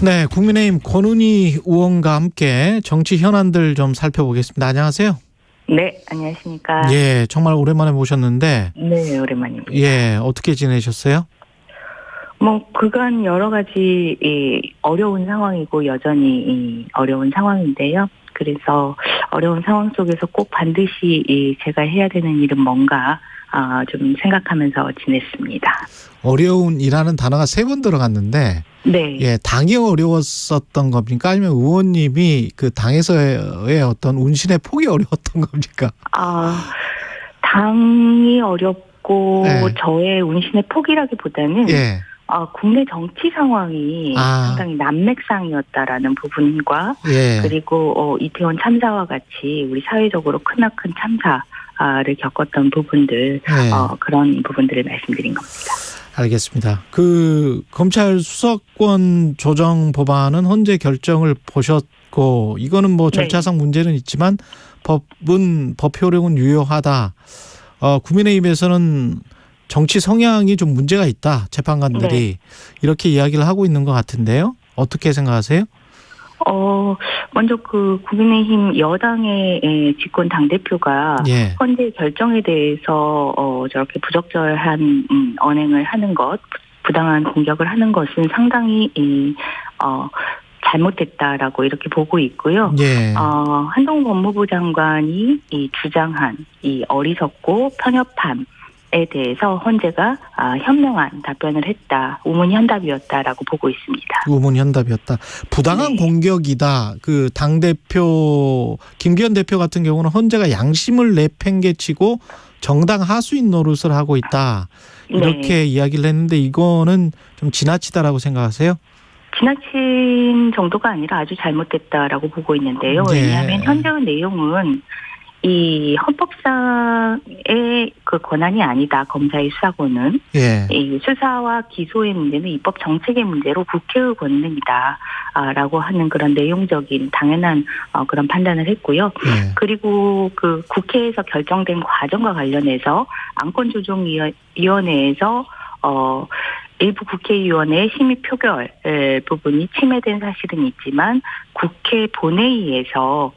네, 국민의힘 권은희 의원과 함께 정치 현안들 좀 살펴보겠습니다. 안녕하세요. 네, 안녕하십니까. 예, 정말 오랜만에 모셨는데. 네, 오랜만입니다. 예, 어떻게 지내셨어요? 그간 여러 가지 어려운 상황이고 여전히 어려운 상황인데요. 그래서 어려운 상황 속에서 꼭 반드시 제가 해야 되는 일은 뭔가 좀 생각하면서 지냈습니다. 어려운 이라는 단어가 3번 들어갔는데, 네. 예, 당이 어려웠었던 겁니까? 아니면 의원님이 그 당에서의 어떤 운신의 폭이 어려웠던 겁니까? 당이 어렵고 네. 저의 운신의 폭이라기보다는 예. 국내 정치 상황이 상당히 난맥상이었다라는 부분과 예. 그리고 이태원 참사와 같이 우리 사회적으로 크나큰 참사를 겪었던 부분들, 그런 부분들을 말씀드린 겁니다. 알겠습니다. 그 검찰 수사권 조정 법안은 헌재 결정을 보셨고, 이거는 뭐 절차상 문제는 있지만 법 효력은 유효하다. 국민의힘에서는 정치 성향이 좀 문제가 있다. 재판관들이 이렇게 이야기를 하고 있는 것 같은데요. 어떻게 생각하세요? 먼저 그 국민의힘 여당의 집권 당대표가 헌재 결정에 대해서 저렇게 부적절한 언행을 하는 것, 부당한 공격을 하는 것은 상당히 잘못됐다라고 이렇게 보고 있고요. 한동훈 법무부 장관이 주장한 이 어리석고 편협함 에 대해서 헌재가 현명한 답변을 했다. 우문현답이었다라고 보고 있습니다. 우문현답이었다. 부당한 공격이다. 그 당대표 김기현 대표 같은 경우는 헌재가 양심을 내팽개치고 정당 하수인 노릇을 하고 있다. 이렇게 이야기를 했는데 이거는 좀 지나치다라고 생각하세요? 지나친 정도가 아니라 아주 잘못됐다라고 보고 있는데요. 왜냐하면 현재의 내용은 이 헌법상의 그 권한이 아니다. 검사의 수사권은 이 수사와 기소의 문제는 입법 정책의 문제로 국회의 권능이다라고 하는 그런 내용적인 당연한 그런 판단을 했고요. 그리고 그 국회에서 결정된 과정과 관련해서 안건조정위원회에서 일부 국회의원의 심의 표결 부분이 침해된 사실은 있지만 국회 본회의에서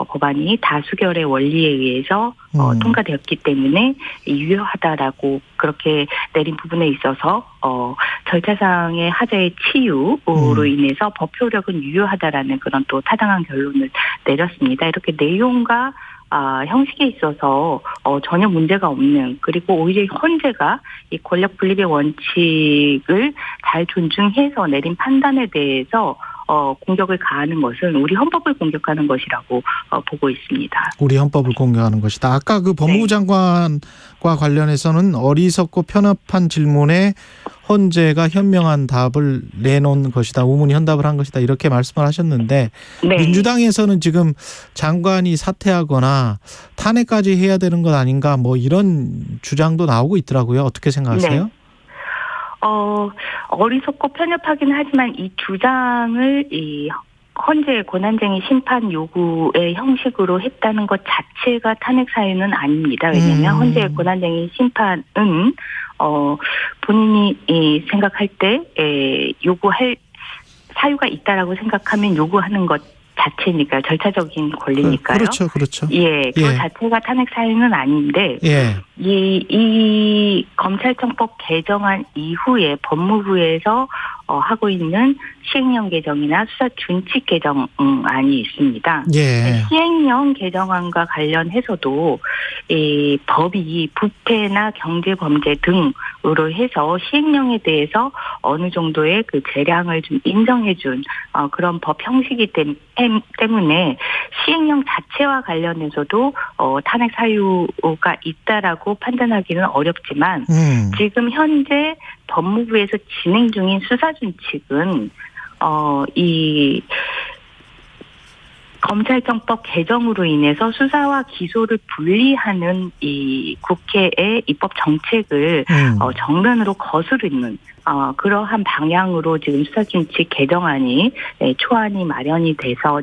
법안이 다수결의 원리에 의해서 통과되었기 때문에 유효하다라고 그렇게 내린 부분에 있어서 절차상의 하자의 치유로 인해서 법 효력은 유효하다라는 그런 또 타당한 결론을 내렸습니다. 이렇게 내용과 형식에 있어서 전혀 문제가 없는, 그리고 오히려 헌재가 이 권력 분립의 원칙을 잘 존중해서 내린 판단에 대해서 공격을 가하는 것은 우리 헌법을 공격하는 것이라고 보고 있습니다. 우리 헌법을 공격하는 것이다. 아까 그 법무부 장관과 관련해서는 어리석고 편협한 질문에 헌재가 현명한 답을 내놓은 것이다. 우문현답을 한 것이다. 이렇게 말씀을 하셨는데 민주당에서는 지금 장관이 사퇴하거나 탄핵까지 해야 되는 것 아닌가 뭐 이런 주장도 나오고 있더라고요. 어떻게 생각하세요? 어리석고 편협하긴 하지만 이 주장을 이 헌재 권한쟁의 심판 요구의 형식으로 했다는 것 자체가 탄핵 사유는 아닙니다. 왜냐하면 헌재 권한쟁의 심판은 본인이 생각할 때 요구할 사유가 있다라고 생각하면 요구하는 것 자체니까 절차적인 권리니까요. 그렇죠. 그 자체가 탄핵 사유는 아닌데 이 검찰청법 개정안 이후에 법무부에서 하고 있는 시행령 개정이나 수사 준칙 개정안이 있습니다. 시행령 개정안과 관련해서도 이 법이 부패나 경제범죄 등으로 해서 시행령에 대해서 어느 정도의 그 재량을 좀 인정해준 그런 법 형식이기 때문에 시행령 자체와 관련해서도 탄핵 사유가 있다라고 판단하기는 어렵지만 지금 현재 법무부에서 진행 중인 수사 준칙은 이 검찰청법 개정으로 인해서 수사와 기소를 분리하는 이 국회의 입법 정책을 정면으로 거스르는 그러한 방향으로 지금 수사준칙 개정안이 초안이 마련이 돼서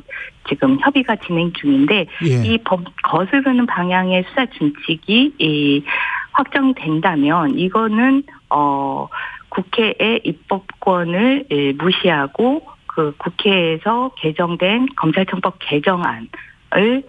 지금 협의가 진행 중인데 이 법 거스르는 방향의 수사준칙이 확정이 된다면 이거는 국회의 입법권을 무시하고 그 국회에서 개정된 검찰청법 개정안을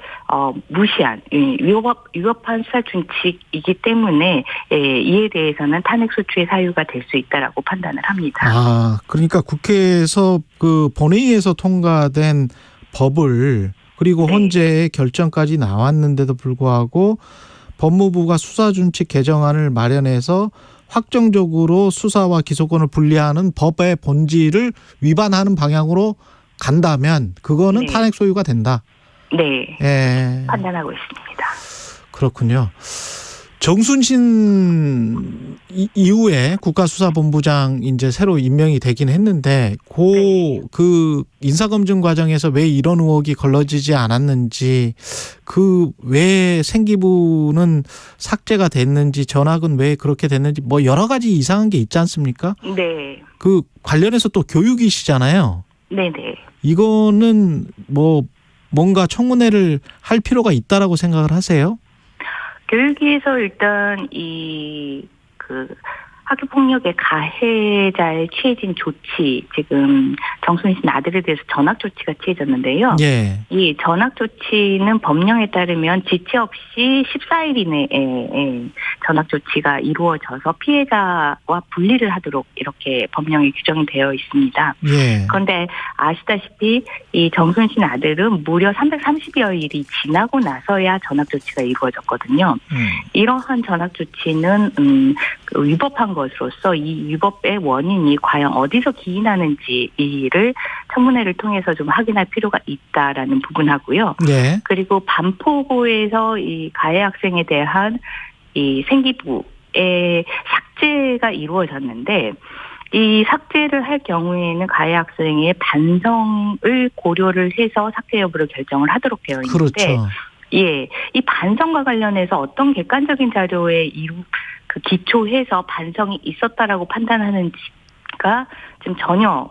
무시한 위법한 수사 준칙이기 때문에 이에 대해서는 탄핵 소추의 사유가 될 수 있다라고 판단을 합니다. 아, 그러니까 국회에서 그 본회의에서 통과된 법을 그리고 네. 헌재의 결정까지 나왔는데도 불구하고 법무부가 수사준칙 개정안을 마련해서 확정적으로 수사와 기소권을 분리하는 법의 본질을 위반하는 방향으로 간다면 그거는 네. 탄핵 소유가 된다. 네, 예. 판단하고 있습니다. 그렇군요. 정순신 이후에 국가수사본부장 이제 새로 임명이 되긴 했는데 그 인사검증 과정에서 왜 이런 의혹이 걸러지지 않았는지, 그 왜 생기부는 삭제가 됐는지, 전학은 왜 그렇게 됐는지 뭐 여러 가지 이상한 게 있지 않습니까? 네, 그 관련해서 또 교육이시잖아요. 네네. 이거는 뭐 뭔가 청문회를 할 필요가 있다라고 생각을 하세요? 교육위에서 일단 학교폭력의 가해자에 취해진 조치, 지금 정순신 아들에 대해서 전학 조치가 취해졌는데요. 예. 이 전학 조치는 법령에 따르면 지체 없이 14일 이내에 전학 조치가 이루어져서 피해자와 분리를 하도록 이렇게 법령에 규정이 되어 있습니다. 예. 그런데 아시다시피 이 정순신 아들은 무려 330여일이 지나고 나서야 전학 조치가 이루어졌거든요. 이러한 전학 조치는 위법한 것으로서 이 위법의 원인이 과연 어디서 기인하는지를 청문회를 통해서 좀 확인할 필요가 있다라는 부분하고요. 예. 그리고 반포고에서 이 가해 학생에 대한 이 생기부의 삭제가 이루어졌는데, 이 삭제를 할 경우에는 가해 학생의 반성을 고려를 해서 삭제 여부를 결정을 하도록 되어 있는데, 그렇죠. 예, 이 반성과 관련해서 어떤 객관적인 자료에 기초해서 반성이 있었다라고 판단하는지가 지금 전혀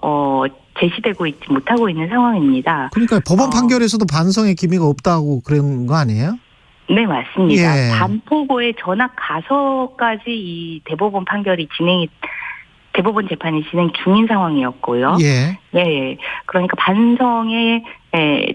제시되고 있지 못하고 있는 상황입니다. 그러니까 법원 판결에서도 반성의 기미가 없다고 그런 거 아니에요? 네, 맞습니다. 예. 반포고에 전학 가서까지 이 대법원 재판이 진행 중인 상황이었고요. 예. 네, 그러니까 반성의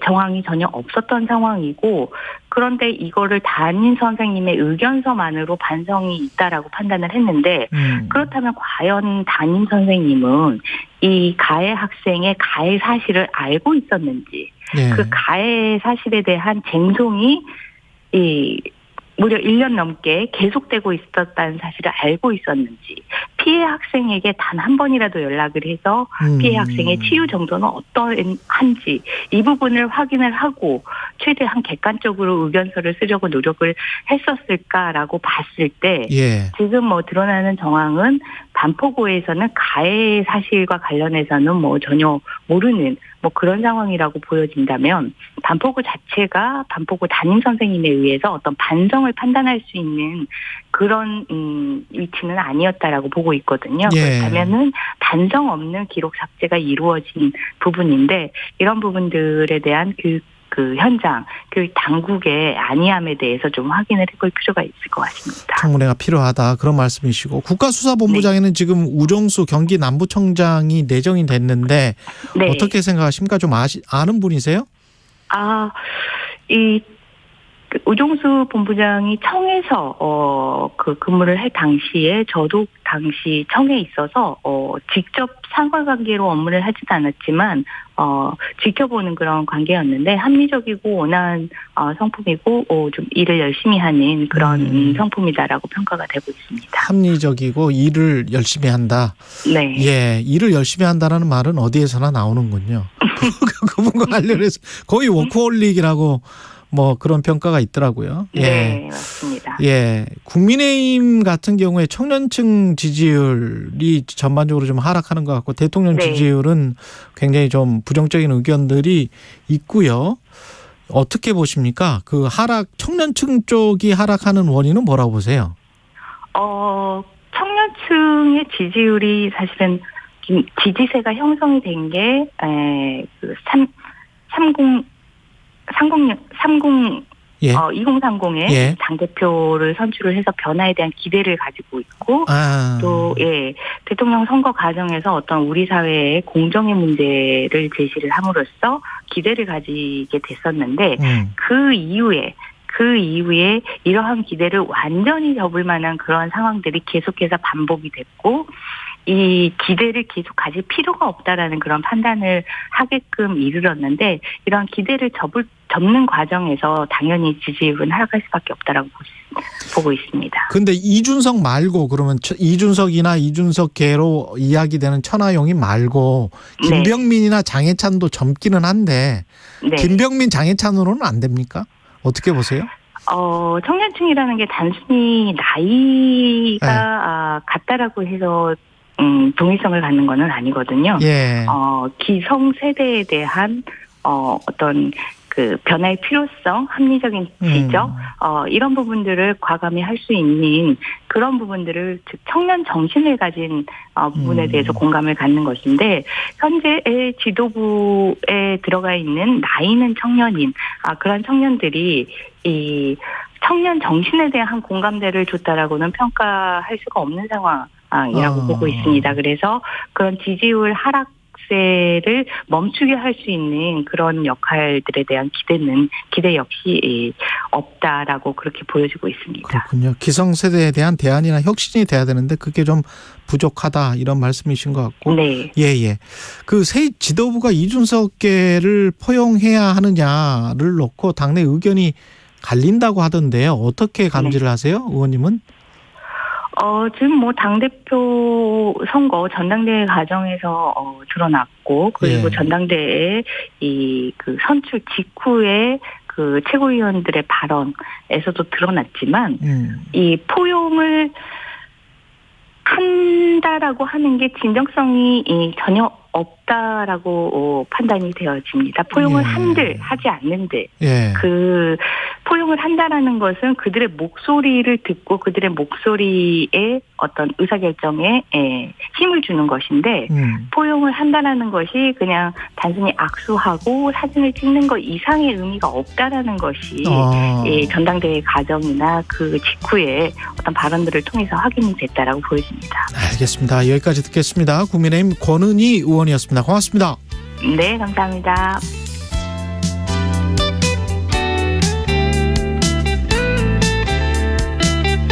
정황이 전혀 없었던 상황이고, 그런데 이거를 담임 선생님의 의견서만으로 반성이 있다라고 판단을 했는데, 그렇다면 과연 담임 선생님은 이 가해 학생의 가해 사실을 알고 있었는지, 예. 그 가해 사실에 대한 쟁송이 무려 1년 넘게 계속되고 있었다는 사실을 알고 있었는지, 피해 학생에게 단 한 번이라도 연락을 해서 피해 학생의 치유 정도는 어떠한지 이 부분을 확인을 하고 최대한 객관적으로 의견서를 쓰려고 노력을 했었을까라고 봤을 때, 예. 지금 드러나는 정황은 반포고에서는 가해 사실과 관련해서는 전혀 모르는 그런 상황이라고 보여진다면, 반포고 자체가 반포고 담임 선생님에 의해서 어떤 반성을 판단할 수 있는 그런 위치는 아니었다라고 보고 있거든요. 예. 그렇다면은 반성 없는 기록 삭제가 이루어진 부분인데, 이런 부분들에 대한 그 현장, 교육 당국의 안이함에 대해서 좀 확인을 해볼 필요가 있을 것 같습니다. 청문회가 필요하다, 그런 말씀이시고, 국가수사본부장에는 네. 지금 우정수 경기 남부청장이 내정이 됐는데 네. 어떻게 생각하십니까? 좀 아는 분이세요? 우정수 본부장이 청에서 근무를 할 당시에 저도 당시 청에 있어서 직접 상관관계로 업무를 하지도 않았지만 지켜보는 그런 관계였는데, 합리적이고 온화한 성품이고 좀 일을 열심히 하는 그런 성품이다라고 평가가 되고 있습니다. 합리적이고 일을 열심히 한다. 네. 예, 일을 열심히 한다라는 말은 어디에서나 나오는군요. 그분과 관련해서 거의 워커홀릭이라고 그런 평가가 있더라고요. 예. 네, 맞습니다. 예. 국민의힘 같은 경우에 청년층 지지율이 전반적으로 좀 하락하는 것 같고, 대통령 네. 지지율은 굉장히 좀 부정적인 의견들이 있고요. 어떻게 보십니까? 그 청년층 쪽이 하락하는 원인은 뭐라고 보세요? 청년층의 지지율이 사실은 지지세가 형성이 된 게 30 예. 2030에 예. 당대표를 선출을 해서 변화에 대한 기대를 가지고 있고 또 대통령 선거 과정에서 어떤 우리 사회의 공정의 문제를 제시를 함으로써 기대를 가지게 됐었는데 그 이후에 이러한 기대를 완전히 접을 만한 그러한 상황들이 계속해서 반복이 됐고 이 기대를 계속 가질 필요가 없다라는 그런 판단을 하게끔 이르렀는데 이런 기대를 접는 과정에서 당연히 지지율은 하락할 수밖에 없다라고 보고 있습니다. 그런데 이준석 말고 그러면 이준석이나 이준석계로 이야기되는 천하용인 말고 김병민이나 장해찬도 젊기는 한데 김병민 장해찬으로는 안 됩니까? 어떻게 보세요? 청년층이라는 게 단순히 나이가 같다라고 해서 동일성을 갖는 것은 아니거든요. 예. 기성세대에 대한 어떤 그 변화의 필요성, 합리적인 지적, 이런 부분들을 과감히 할 수 있는 그런 부분들을 즉 청년 정신을 가진 부분에 대해서 공감을 갖는 것인데 현재의 지도부에 들어가 있는 나이는 청년인 그런 청년들이 이 청년 정신에 대한 공감대를 줬다라고는 평가할 수가 없는 상황이라고 보고 있습니다. 그래서 그런 지지율 하락세를 멈추게 할 수 있는 그런 역할들에 대한 기대 역시 없다라고 그렇게 보여지고 있습니다. 그렇군요. 기성세대에 대한 대안이나 혁신이 돼야 되는데 그게 좀 부족하다 이런 말씀이신 것 같고. 네. 예. 그 새 지도부가 이준석계를 포용해야 하느냐를 놓고 당내 의견이 갈린다고 하던데요. 어떻게 감지를 하세요, 의원님은? 지금 당대표 선거 전당대회 과정에서 드러났고, 그리고 전당대회 그 선출 직후에 그 최고위원들의 발언에서도 드러났지만, 이 포용을 한다라고 하는 게 진정성이 전혀 없다라고 판단이 되어집니다. 포용을 한들 하지 않는들. 그 포용을 한다라는 것은 그들의 목소리를 듣고 그들의 목소리에 어떤 의사결정에 힘을 주는 것인데 포용을 한다라는 것이 그냥 단순히 악수하고 사진을 찍는 것 이상의 의미가 없다라는 것이 전당대회 과정이나 그 직후에 어떤 발언들을 통해서 확인이 됐다라고 보여집니다. 알겠습니다. 여기까지 듣겠습니다. 국민의힘 권은희 의원이었습니다. 고맙습니다. 네, 감사합니다.